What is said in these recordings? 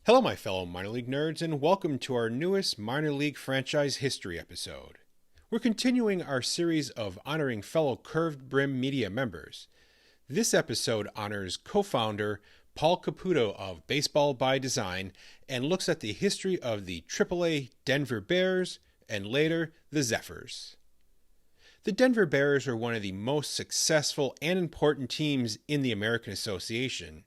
Hello, my fellow minor league nerds, and welcome to our newest minor league franchise history episode. We're continuing our series of honoring fellow Curved Brim Media members. This episode honors co-founder Paul Caputo of Baseball by Design and looks at the history of the AAA Denver Bears and later the Zephyrs. The Denver Bears are one of the most successful and important teams in the American Association,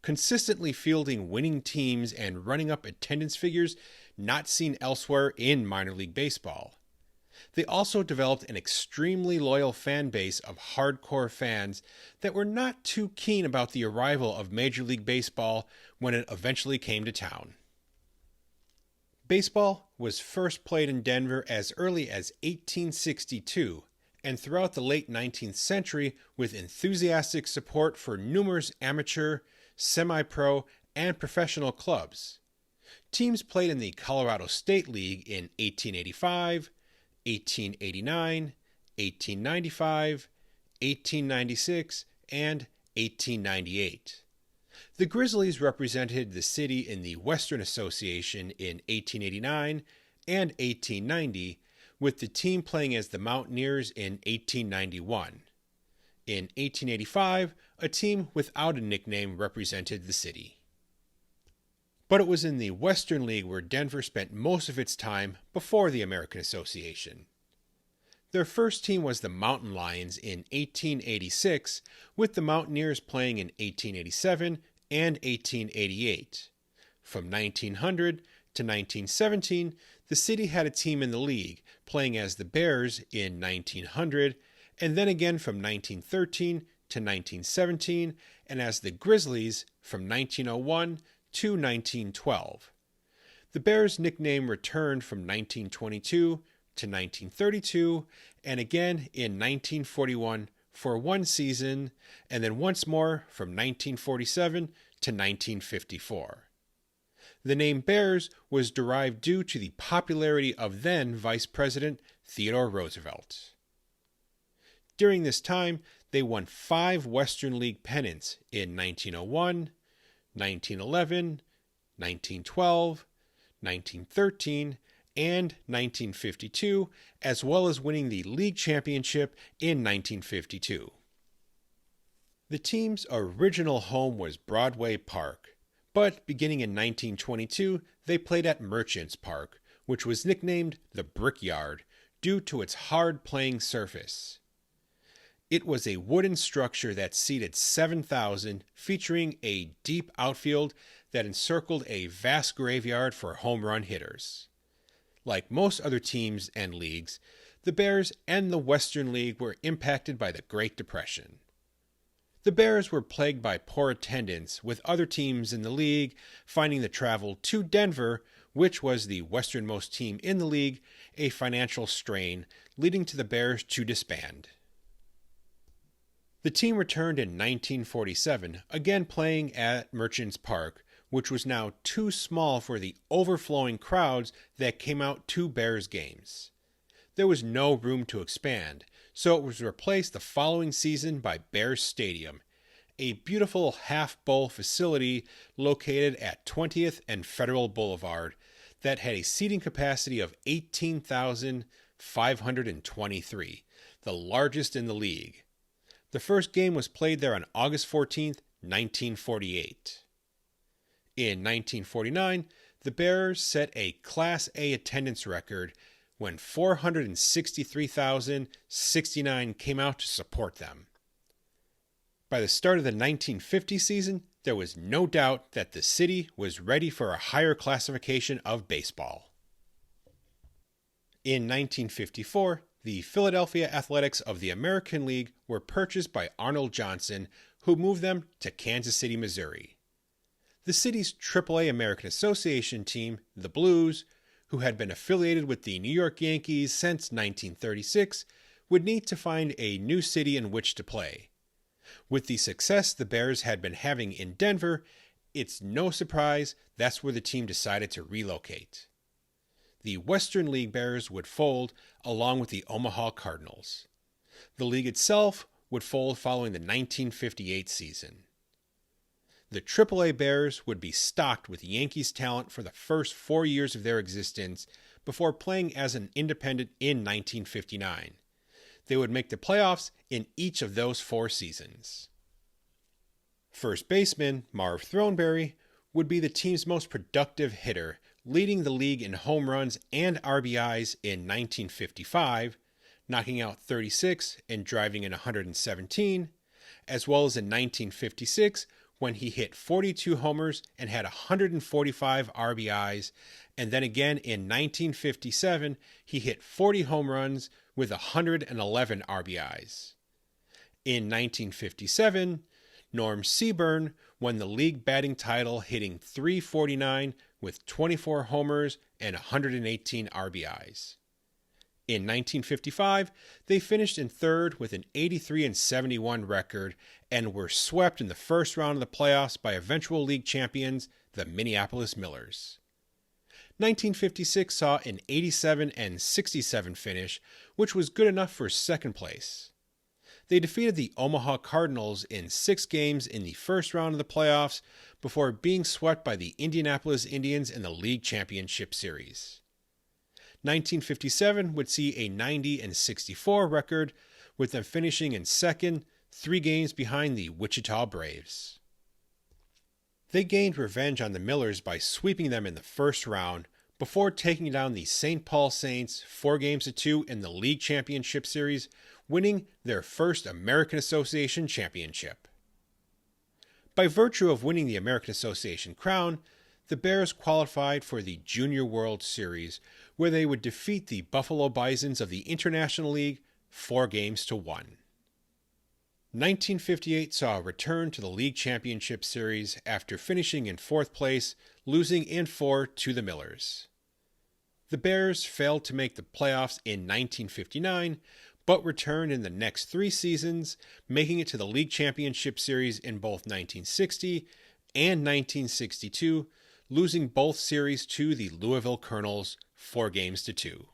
consistently fielding winning teams and running up attendance figures not seen elsewhere in minor league baseball. They also developed an extremely loyal fan base of hardcore fans that were not too keen about the arrival of Major League Baseball when it eventually came to town. Baseball was first played in Denver as early as 1862, and throughout the late 19th century with enthusiastic support for numerous amateur, semi-pro, and professional clubs. Teams played in the Colorado State League in 1885, 1889, 1895, 1896, and 1898. The Grizzlies represented the city in the Western Association in 1889 and 1890, with the team playing as the Mountaineers in 1891. In 1885, a team without a nickname represented the city. But it was in the Western League where Denver spent most of its time before the American Association. Their first team was the Mountain Lions in 1886, with the Mountaineers playing in 1887 and 1888. From 1900 to 1917, the city had a team in the league, playing as the Bears in 1900, and then again from 1913 to 1917, and as the Grizzlies from 1901 to 1912. The Bears' nickname returned from 1922 to 1932, and again in 1941 for one season, and then once more from 1947 to 1954. The name Bears was derived due to the popularity of then Vice President Theodore Roosevelt. During this time, they won 5 Western League pennants in 1901, 1911, 1912, 1913, and 1952, as well as winning the league championship in 1952. The team's original home was Broadway Park, but beginning in 1922, they played at Merchants Park, which was nicknamed the Brickyard due to its hard playing surface. It was a wooden structure that seated 7,000, featuring a deep outfield that encircled a vast graveyard for home run hitters. Like most other teams and leagues, the Bears and the Western League were impacted by the Great Depression. The Bears were plagued by poor attendance, with other teams in the league finding the travel to Denver, which was the westernmost team in the league, a financial strain, leading to the Bears to disband. The team returned in 1947, again playing at Merchants Park, which was now too small for the overflowing crowds that came out to Bears games. There was no room to expand, so it was replaced the following season by Bears Stadium, a beautiful half-bowl facility located at 20th and Federal Boulevard that had a seating capacity of 18,523, the largest in the league. The first game was played there on August 14, 1948. In 1949, the Bears set a Class A attendance record when 463,069 came out to support them. By the start of the 1950 season, there was no doubt that the city was ready for a higher classification of baseball. In 1954, the Philadelphia Athletics of the American League were purchased by Arnold Johnson, who moved them to Kansas City, Missouri. The city's AAA American Association team, the Blues, who had been affiliated with the New York Yankees since 1936, would need to find a new city in which to play. With the success the Bears had been having in Denver, it's no surprise that's where the team decided to relocate. the Western League Bears would fold along with the Omaha Cardinals. The league itself would fold following the 1958 season. The AAA Bears would be stocked with Yankees talent for the first 4 years of their existence before playing as an independent in 1959. They would make the playoffs in each of those 4 seasons. First baseman Marv Throneberry would be the team's most productive hitter, leading the league in home runs and RBIs in 1955, knocking out 36 and driving in 117, as well as in 1956 when he hit 42 homers and had 145 RBIs, and then again in 1957 he hit 40 home runs with 111 RBIs. In 1957, Norm Seaburn won the league batting title, hitting .349 with 24 homers and 118 RBIs. In 1955, they finished in third with an 83-71 record and were swept in the first round of the playoffs by eventual league champions, the Minneapolis Millers. 1956 saw an 87-67 finish, which was good enough for second place. They defeated the Omaha Cardinals in 6 games in the first round of the playoffs before being swept by the Indianapolis Indians in the league championship series. 1957 would see a 90-64 record, with them finishing in second, 3 games behind the Wichita Braves. They gained revenge on the Millers by sweeping them in the first round before taking down the St. Paul Saints 4-2 in the league championship series, winning their first American Association championship. By virtue of winning the American Association crown, the Bears qualified for the Junior World Series, where they would defeat the Buffalo Bisons of the International League 4-1. 1958 saw a return to the league championship series after finishing in 4th place, losing in 4 to the Millers. The Bears failed to make the playoffs in 1959, but returned in the next 3 seasons, making it to the league championship series in both 1960 and 1962, losing both series to the Louisville Colonels 4-2.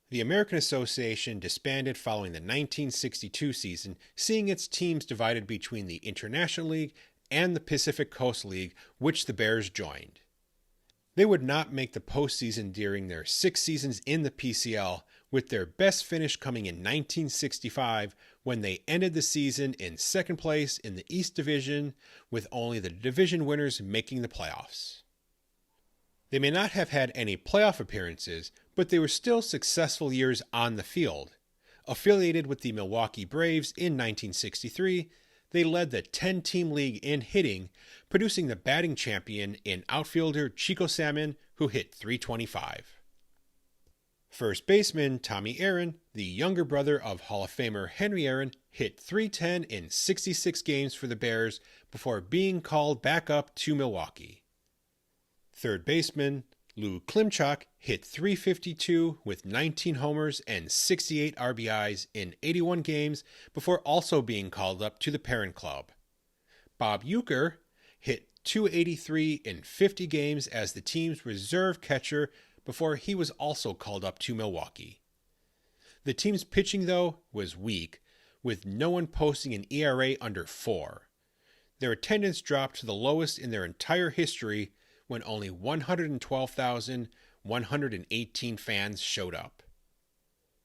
The American Association disbanded following the 1962 season, seeing its teams divided between the International League and the Pacific Coast League, which the Bears joined. They would not make the postseason during their 6 seasons in the PCL, with their best finish coming in 1965 when they ended the season in 2nd place in the East Division, with only the division winners making the playoffs. They may not have had any playoff appearances, but they were still successful years on the field. Affiliated with the Milwaukee Braves in 1963, they led the 10-team league in hitting, producing the batting champion in outfielder Chico Salmon, who hit .325. First baseman Tommy Aaron, the younger brother of Hall of Famer Henry Aaron, hit .310 in 66 games for the Bears before being called back up to Milwaukee. Third baseman Lou Klimchak hit .352 with 19 homers and 68 RBIs in 81 games before also being called up to the parent club. Bob Uecker hit .283 in 50 games as the team's reserve catcher before he was also called up to Milwaukee. The team's pitching, though, was weak, with no one posting an ERA under 4. Their attendance dropped to the lowest in their entire history when only 112,118 fans showed up.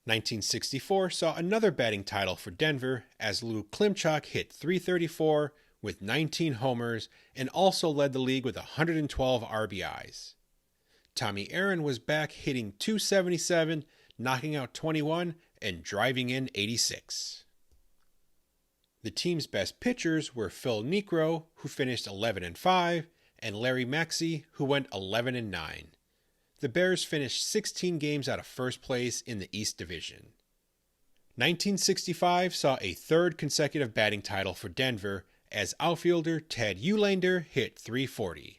1964 saw another batting title for Denver as Lou Klimchak hit .334 with 19 homers and also led the league with 112 RBIs. Tommy Aaron was back hitting .277, knocking out 21 and driving in 86. The team's best pitchers were Phil Niekro, who finished 11-5, and Larry Maxey, who went 11-9. The Bears finished 16 games out of first place in the East Division. 1965 saw a 3rd consecutive batting title for Denver as outfielder Ted Eulander hit .340.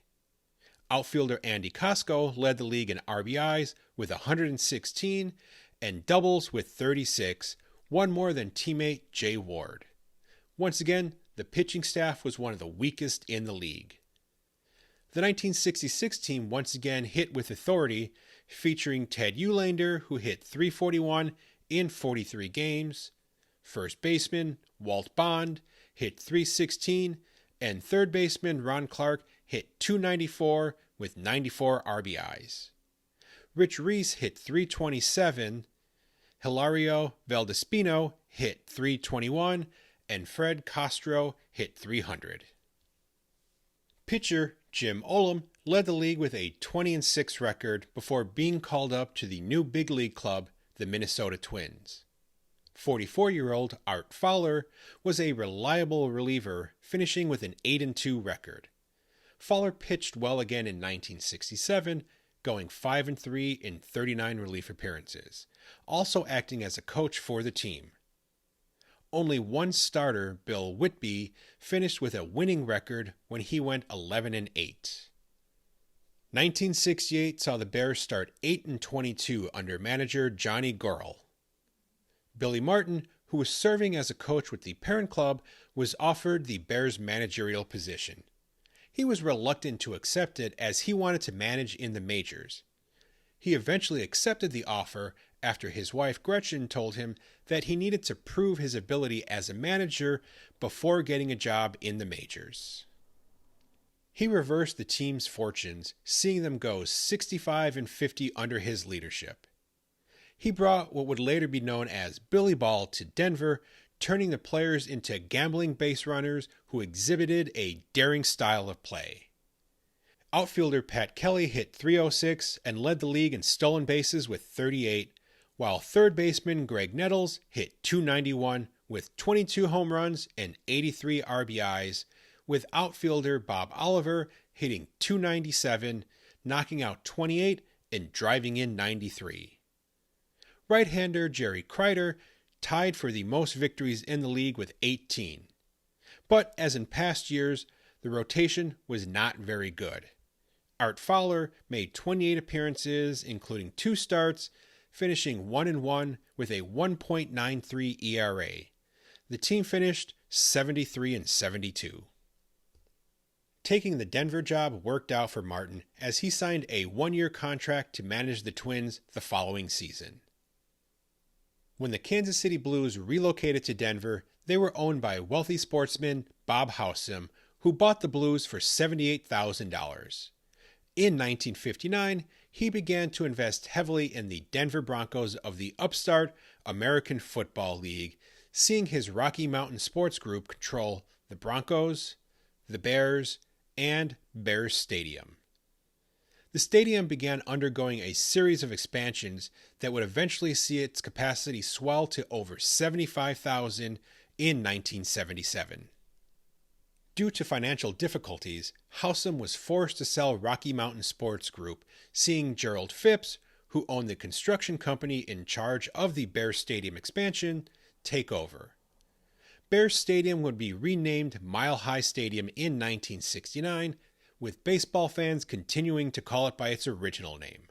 Outfielder Andy Cosco led the league in RBIs with 116 and doubles with 36, one more than teammate Jay Ward. Once again, the pitching staff was one of the weakest in the league. The 1966 team once again hit with authority, featuring Ted Eulander, who hit .341 in 43 games. First baseman Walt Bond hit .316, and third baseman Ron Clark hit .294 with 94 RBIs. Rich Reese hit .327, Hilario Valdespino hit .321, and Fred Castro hit .300. Pitcher Jim Olam led the league with a 20-6 record before being called up to the new big league club, the Minnesota Twins. 44-year-old Art Fowler was a reliable reliever, finishing with an 8-2 record. Fowler pitched well again in 1967, going 5-3 in 39 relief appearances, also acting as a coach for the team. Only one starter, Bill Whitby, finished with a winning record when he went 11-8. 1968 saw the Bears start 8-22 under manager Johnny Gorel. Billy Martin, who was serving as a coach with the parent club, was offered the Bears' managerial position. He was reluctant to accept it as he wanted to manage in the majors. He eventually accepted the offer after his wife Gretchen told him that he needed to prove his ability as a manager before getting a job in the majors. He reversed the team's fortunes, seeing them go 65-50 under his leadership. He brought what would later be known as Billy Ball to Denver, turning the players into gambling base runners who exhibited a daring style of play. Outfielder Pat Kelly hit .306 and led the league in stolen bases with 38, while third baseman Greg Nettles hit .291 with 22 home runs and 83 RBIs, with outfielder Bob Oliver hitting .297, knocking out 28 and driving in 93. Right-hander Jerry Kreider tied for the most victories in the league with 18. But as in past years, the rotation was not very good. Art Fowler made 28 appearances, including 2 starts, finishing 1-1 with a 1.93 ERA. The team finished 73-72. Taking the Denver job worked out for Martin as he signed a 1-year contract to manage the Twins the following season. When the Kansas City Blues relocated to Denver, they were owned by wealthy sportsman Bob Howsam, who bought the Blues for $78,000. In 1959, he began to invest heavily in the Denver Broncos of the upstart American Football League, seeing his Rocky Mountain Sports Group control the Broncos, the Bears, and Bears Stadium. The stadium began undergoing a series of expansions that would eventually see its capacity swell to over 75,000 in 1977. Due to financial difficulties, Howsam was forced to sell Rocky Mountain Sports Group, seeing Gerald Phipps, who owned the construction company in charge of the Bears Stadium expansion, take over. Bears Stadium would be renamed Mile High Stadium in 1969, with baseball fans continuing to call it by its original name.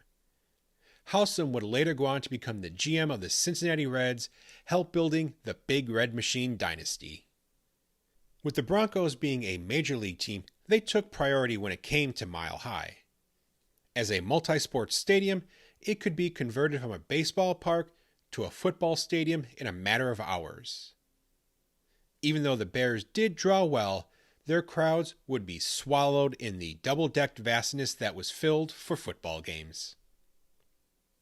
Howsam would later go on to become the GM of the Cincinnati Reds, help building the Big Red Machine dynasty. With the Broncos being a major league team, they took priority when it came to Mile High. As a multi-sport stadium, it could be converted from a baseball park to a football stadium in a matter of hours. Even though the Bears did draw well, their crowds would be swallowed in the double-decked vastness that was filled for football games.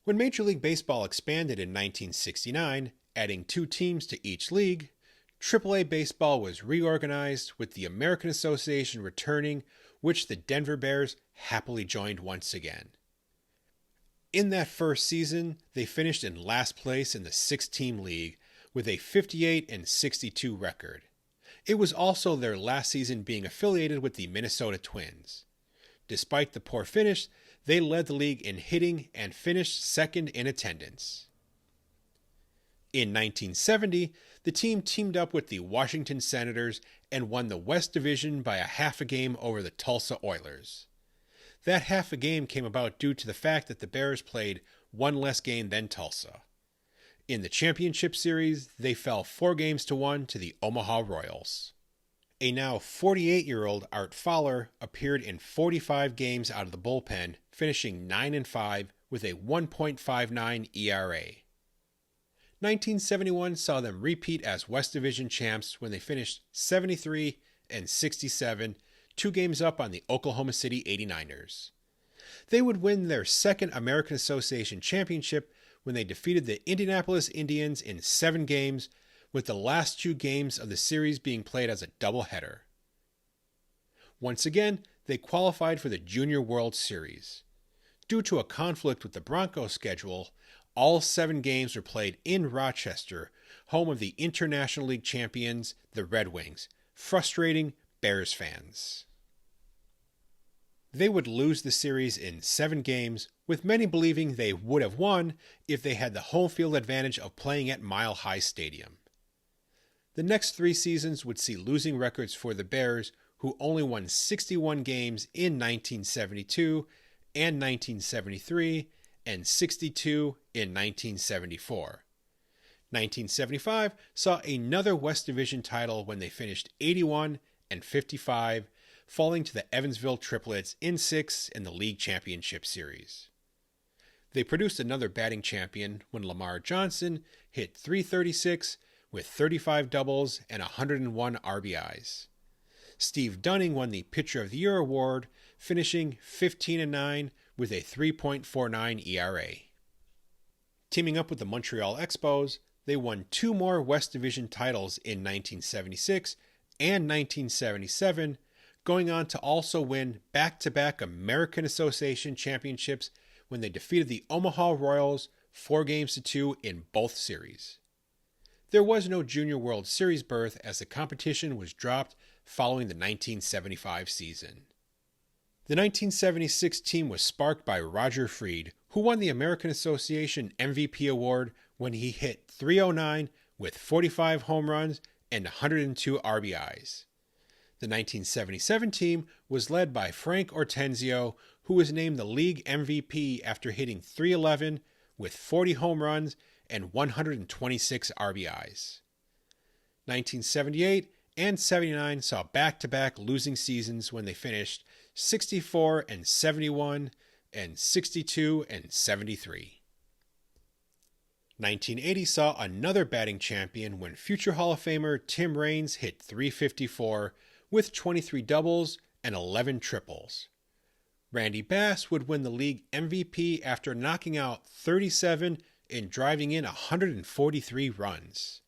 When Major League Baseball expanded in 1969, adding 2 teams to each league, AAA baseball was reorganized with the American Association returning, which the Denver Bears happily joined once again. In that first season, they finished in last place in the 6-team league with a 58-62 record. It was also their last season being affiliated with the Minnesota Twins. Despite the poor finish, they led the league in hitting and finished second in attendance. In 1970, the team teamed up with the Washington Senators and won the West Division by a half a game over the Tulsa Oilers. That half a game came about due to the fact that the Bears played one less game than Tulsa. In the championship series, they fell 4-1 to the Omaha Royals. A now 48-year-old Art Fowler appeared in 45 games out of the bullpen, finishing 9-5 with a 1.59 ERA. 1971 saw them repeat as West Division champs when they finished 73 and 67, 2 games up on the Oklahoma City 89ers. They would win their second American Association championship when they defeated the Indianapolis Indians in 7 games, with the last 2 games of the series being played as a doubleheader. Once again, they qualified for the Junior World Series. Due to a conflict with the Broncos schedule, all 7 games were played in Rochester, home of the International League champions, the Red Wings, frustrating Bears fans. They would lose the series in 7 games, with many believing they would have won if they had the home field advantage of playing at Mile High Stadium. The next 3 seasons would see losing records for the Bears, who only won 61 games in 1972 and 1973, and 62 in 1974. 1975 saw another West Division title when they finished 81 and 55, falling to the Evansville Triplets in 6 in the League Championship Series. They produced another batting champion when Lamar Johnson hit .336 with 35 doubles and 101 RBIs. Steve Dunning won the Pitcher of the Year award, finishing 15-9 with a 3.49 ERA. Teaming up with the Montreal Expos, they won 2 more West Division titles in 1976 and 1977, going on to also win back-to-back American Association championships when they defeated the Omaha Royals 4-2 in both series. There was no Junior World Series berth as the competition was dropped following the 1975 season. The 1976 team was sparked by Roger Freed, who won the American Association MVP award when he hit .309 with 45 home runs and 102 RBIs. The 1977 team was led by Frank Ortenzio, who was named the league MVP after hitting .311 with 40 home runs and 126 RBIs. 1978 and 79 saw back-to-back losing seasons when they finished 64 and 71 and 62 and 73. 1980 saw another batting champion when future Hall of Famer Tim Raines hit .354 with 23 doubles and 11 triples. Randy Bass would win the league MVP after knocking out 37 and driving in 143 runs.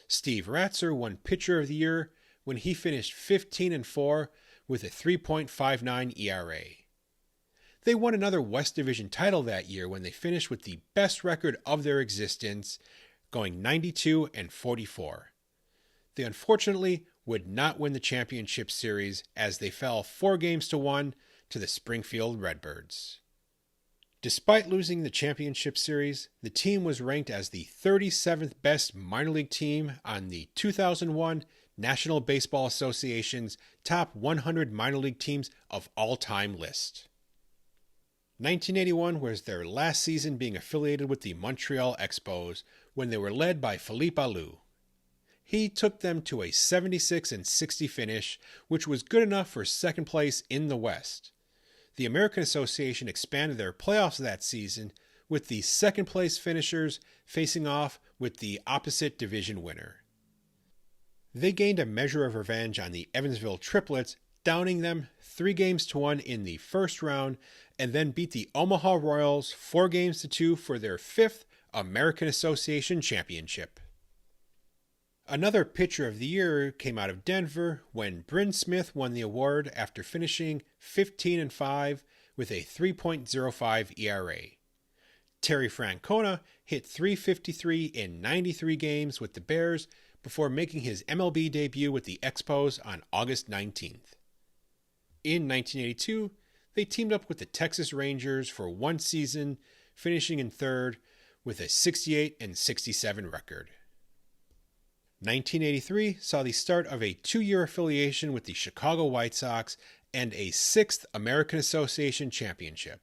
Steve Ratzer won Pitcher of the Year when he finished 15-4 with a 3.59 ERA. They won another West Division title that year when they finished with the best record of their existence, going 92-44. They unfortunately would not win the championship series as they fell 4-1 to the Springfield Redbirds. Despite losing the championship series, the team was ranked as the 37th best minor league team on the 2001 National Baseball Association's top 100 minor league teams of all time list. 1981 was their last season being affiliated with the Montreal Expos when they were led by Philippe Alou. He took them to a 76-60 finish, which was good enough for second place in the West. The American Association expanded their playoffs that season, with the second place finishers facing off with the opposite division winner. They gained a measure of revenge on the Evansville Triplets, downing them 3-1 in the first round, and then beat the Omaha Royals 4-2 for their 5th American Association championship. Another Pitcher of the Year came out of Denver when Bryn Smith won the award after finishing 15-5 with a 3.05 ERA. Terry Francona hit .353 in 93 games with the Bears before making his MLB debut with the Expos on August 19th. In 1982, they teamed up with the Texas Rangers for one season, finishing in third with a 68-67 record. 1983 saw the start of a 2-year affiliation with the Chicago White Sox and a 6th American Association championship.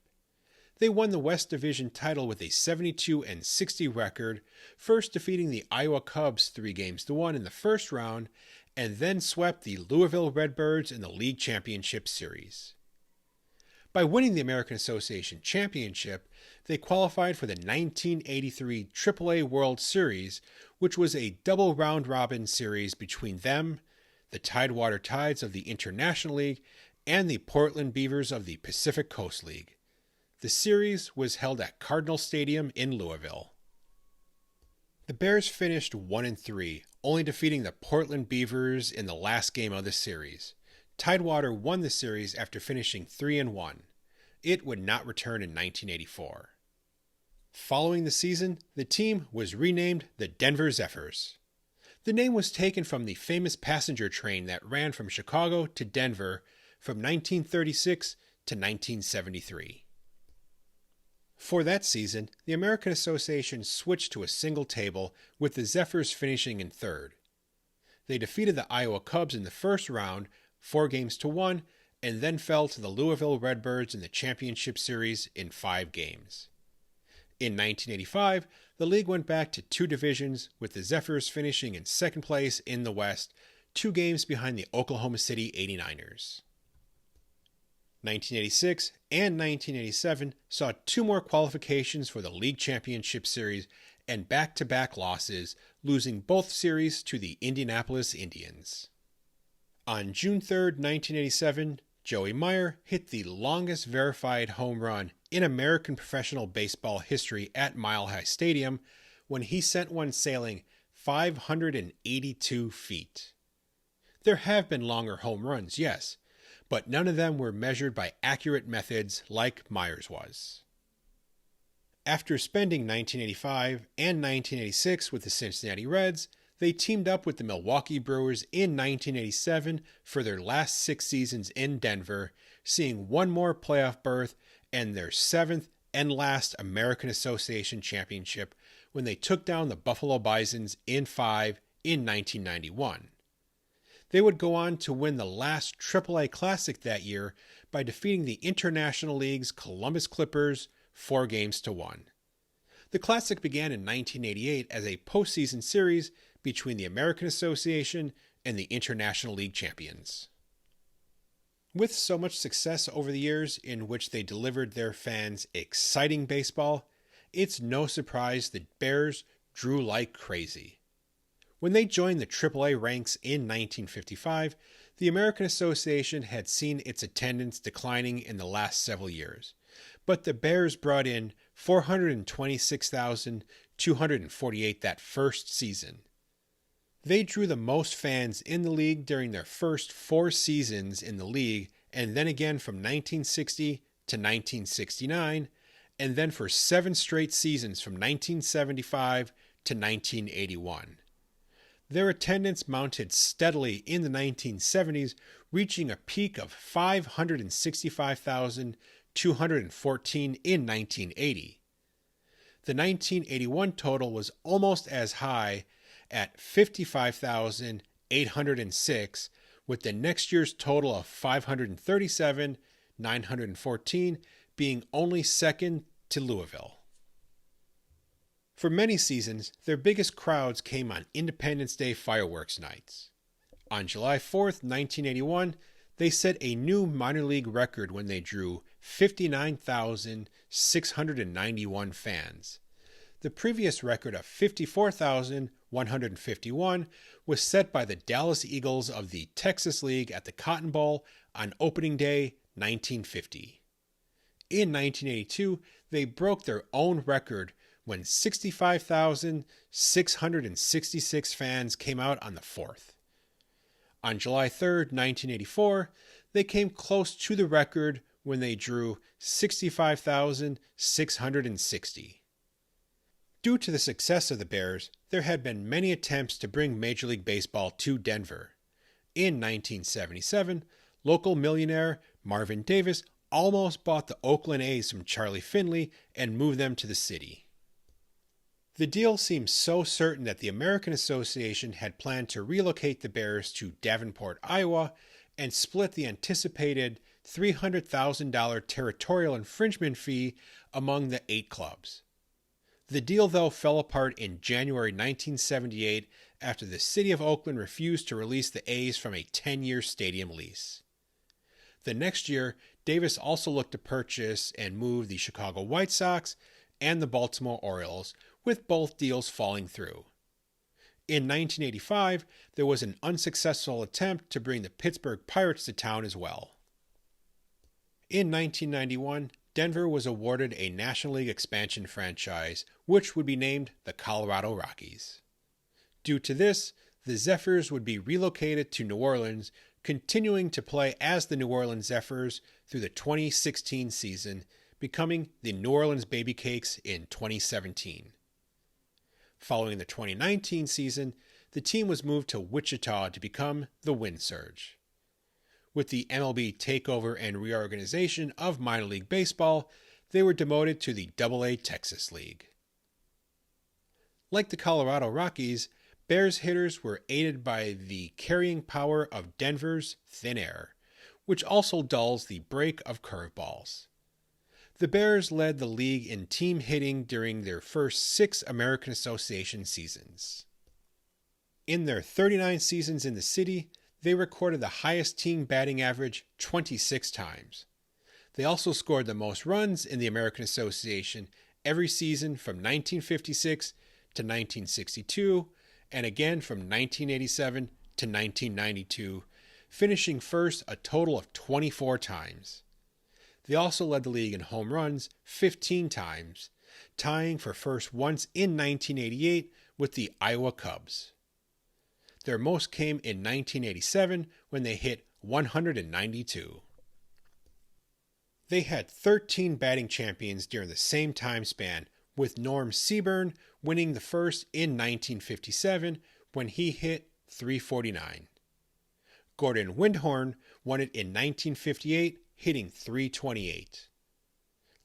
They won the West Division title with a 72-60 record, first defeating the Iowa Cubs 3-1 in the first round, and then swept the Louisville Redbirds in the League Championship Series. By winning the American Association Championship, they qualified for the 1983 AAA World Series, which was a double round-robin series between them, the Tidewater Tides of the International League, and the Portland Beavers of the Pacific Coast League. The series was held at Cardinal Stadium in Louisville. The Bears finished 1-3, only defeating the Portland Beavers in the last game of the series. Tidewater won the series after finishing 3-1. It would not return in 1984. Following the season, the team was renamed the Denver Zephyrs. The name was taken from the famous passenger train that ran from Chicago to Denver from 1936 to 1973. For that season, the American Association switched to a single table, with the Zephyrs finishing in third. They defeated the Iowa Cubs in the first round, 4-1, and then fell to the Louisville Redbirds in the championship series in 5 games. In 1985, the league went back to 2 divisions, with the Zephyrs finishing in second place in the West, 2 games behind the Oklahoma City 89ers. 1986 and 1987 saw 2 more qualifications for the league championship series and back-to-back losses, losing both series to the Indianapolis Indians. On June 3, 1987, Joey Meyer hit the longest verified home run in American professional baseball history at Mile High Stadium when he sent one sailing 582 feet. There have been longer home runs, yes, but none of them were measured by accurate methods like Meyer's was. After spending 1985 and 1986 with the Cincinnati Reds, they teamed up with the Milwaukee Brewers in 1987 for their last 6 seasons in Denver, seeing 1 more playoff berth and their 7th and last American Association Championship when they took down the Buffalo Bisons in 5 in 1991. They would go on to win the last AAA Classic that year by defeating the International League's Columbus Clippers 4-1. The Classic began in 1988 as a postseason series between the American Association and the International League champions. With so much success over the years in which they delivered their fans exciting baseball, it's no surprise the Bears drew like crazy. When they joined the AAA ranks in 1955, the American Association had seen its attendance declining in the last several years, but the Bears brought in 426,248 that first season. They drew the most fans in the league during their first 4 seasons in the league, and then again from 1960 to 1969, and then for 7 straight seasons from 1975 to 1981. Their attendance mounted steadily in the 1970s, reaching a peak of 565,214 in 1980. The 1981 total was almost as high at 55,806, with the next year's total of 537,914 being only second to Louisville. For many seasons, their biggest crowds came on Independence Day fireworks nights. On July 4th, 1981, they set a new minor league record when they drew 59,691 fans. The previous record of 54,151 was set by the Dallas Eagles of the Texas League at the Cotton Bowl on opening day 1950. In 1982, they broke their own record when 65,666 fans came out on the 4th. On July 3rd, 1984, they came close to the record when they drew 65,660. Due to the success of the Bears, there had been many attempts to bring Major League Baseball to Denver. In 1977, local millionaire Marvin Davis almost bought the Oakland A's from Charlie Finley and moved them to the city. The deal seemed so certain that the American Association had planned to relocate the Bears to Davenport, Iowa, and split the anticipated $300,000 territorial infringement fee among the 8 clubs. The deal, though, fell apart in January 1978 after the city of Oakland refused to release the A's from a 10-year stadium lease. The next year, Davis also looked to purchase and move the Chicago White Sox and the Baltimore Orioles, with both deals falling through. In 1985, there was an unsuccessful attempt to bring the Pittsburgh Pirates to town as well. In 1991, Denver was awarded a National League expansion franchise, which would be named the Colorado Rockies. Due to this, the Zephyrs would be relocated to New Orleans, continuing to play as the New Orleans Zephyrs through the 2016 season, becoming the New Orleans Babycakes in 2017. Following the 2019 season, the team was moved to Wichita to become the Wind Surge. With the MLB takeover and reorganization of minor league baseball, they were demoted to the AA Texas League. Like the Colorado Rockies, Bears hitters were aided by the carrying power of Denver's thin air, which also dulls the break of curveballs. The Bears led the league in team hitting during their first 6 American Association seasons. In their 39 seasons in the city, they recorded the highest team batting average 26 times. They also scored the most runs in the American Association every season from 1956 to 1962, and again from 1987 to 1992, finishing first a total of 24 times. They also led the league in home runs 15 times, tying for first once in 1988 with the Iowa Cubs. Their most came in 1987 when they hit 192. They had 13 batting champions during the same time span, with Norm Seaburn winning the first in 1957 when he hit 349. Gordon Windhorn won it in 1958, hitting 328.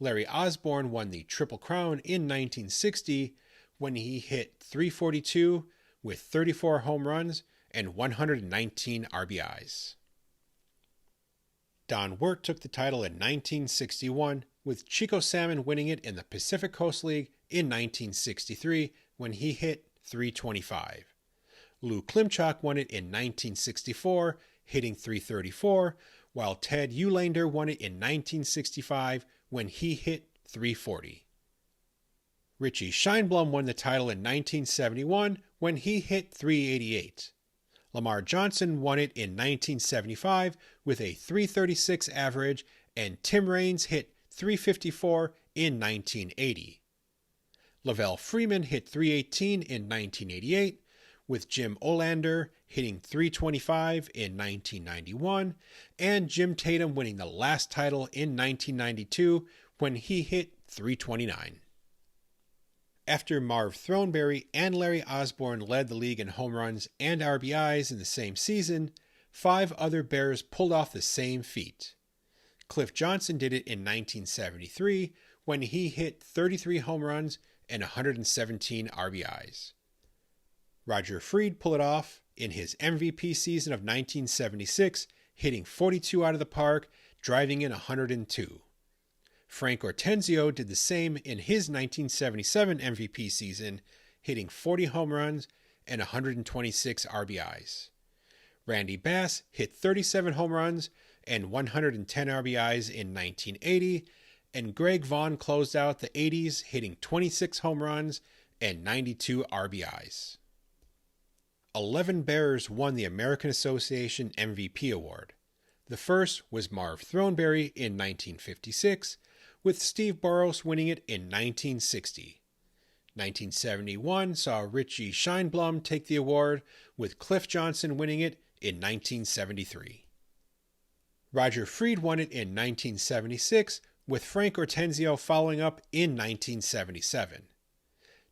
Larry Osborne won the Triple Crown in 1960 when he hit 342 with 34 home runs and 119 RBIs. Don Wirt took the title in 1961, with Chico Salmon winning it in the Pacific Coast League in 1963 when he hit 325. Lou Klimchak won it in 1964, hitting 334, while Ted Eulander won it in 1965 when he hit 340. Richie Scheinblum won the title in 1971 when he hit 388. Lamar Johnson won it in 1975 with a 336 average, and Tim Raines hit 354 in 1980. Lavelle Freeman hit 318 in 1988, with Jim Olander hitting 325 in 1991, and Jim Tatum winning the last title in 1992 when he hit 329. After Marv Throneberry and Larry Osborne led the league in home runs and RBIs in the same season, 5 other Bears pulled off the same feat. Cliff Johnson did it in 1973 when he hit 33 home runs and 117 RBIs. Roger Freed pulled it off in his MVP season of 1976, hitting 42 out of the park, driving in 102. Frank Ortenzio did the same in his 1977 MVP season, hitting 40 home runs and 126 RBIs. Randy Bass hit 37 home runs and 110 RBIs in 1980, and Greg Vaughn closed out the 80s, hitting 26 home runs and 92 RBIs. 11 Bears won the American Association MVP award. The first was Marv Throneberry in 1956, with Steve Boros winning it in 1960. 1971 saw Richie Scheinblum take the award, with Cliff Johnson winning it in 1973. Roger Freed won it in 1976, with Frank Ortenzio following up in 1977.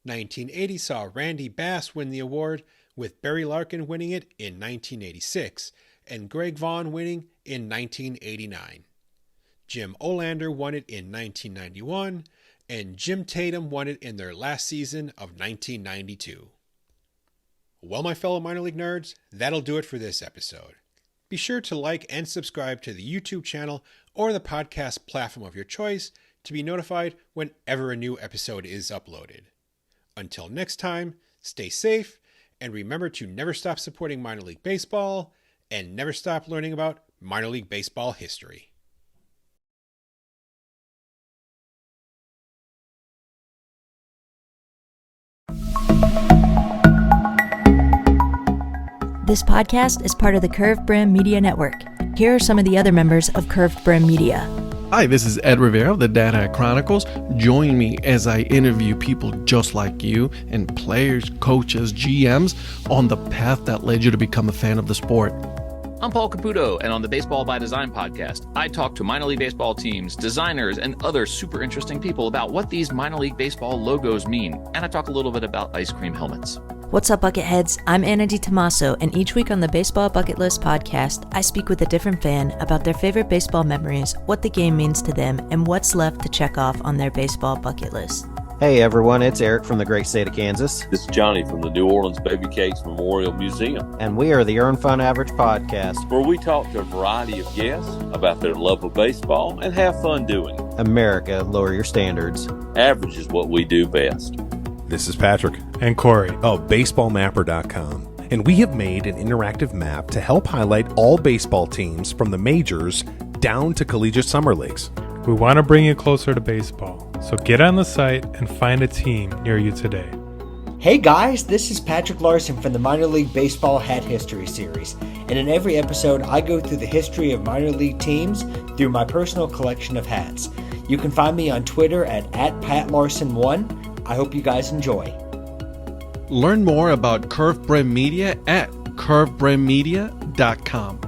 1980 saw Randy Bass win the award, with Barry Larkin winning it in 1986, and Greg Vaughn winning in 1989. Jim Olander won it in 1991, and Jim Tatum won it in their last season of 1992. Well, my fellow minor league nerds, that'll do it for this episode. Be sure to like and subscribe to the YouTube channel or the podcast platform of your choice to be notified whenever a new episode is uploaded. Until next time, stay safe, and remember to never stop supporting minor league baseball and never stop learning about minor league baseball history. This podcast is part of the Curved Brim Media Network. Here are some of the other members of Curved Brim Media. Hi, this is Ed Rivera of the Data Chronicles. Join me as I interview people just like you and players, coaches, GMs on the path that led you to become a fan of the sport. I'm Paul Caputo, and on the Baseball by Design podcast, I talk to minor league baseball teams, designers, and other super interesting people about what these minor league baseball logos mean, and I talk a little bit about ice cream helmets. What's up, Bucketheads? I'm Anna DiTomaso, and each week on the Baseball Bucket List podcast, I speak with a different fan about their favorite baseball memories, what the game means to them, and what's left to check off on their baseball bucket list. Hey everyone, it's Eric from the great state of Kansas. This is Johnny from the New Orleans Baby Cakes Memorial Museum. And we are the Earn Fun Average podcast, where we talk to a variety of guests about their love of baseball and have fun doing it. America, lower your standards. Average is what we do best. This is Patrick and Corey of BaseballMapper.com, and we have made an interactive map to help highlight all baseball teams from the majors down to collegiate summer leagues. We want to bring you closer to baseball, so get on the site and find a team near you today. Hey guys, this is Patrick Larson from the Minor League Baseball Hat History Series, and in every episode I go through the history of minor league teams through my personal collection of hats. You can find me on Twitter at PatLarson1. I hope you guys enjoy. Learn more about Curved Brim Media at curvedbrimmedia.com.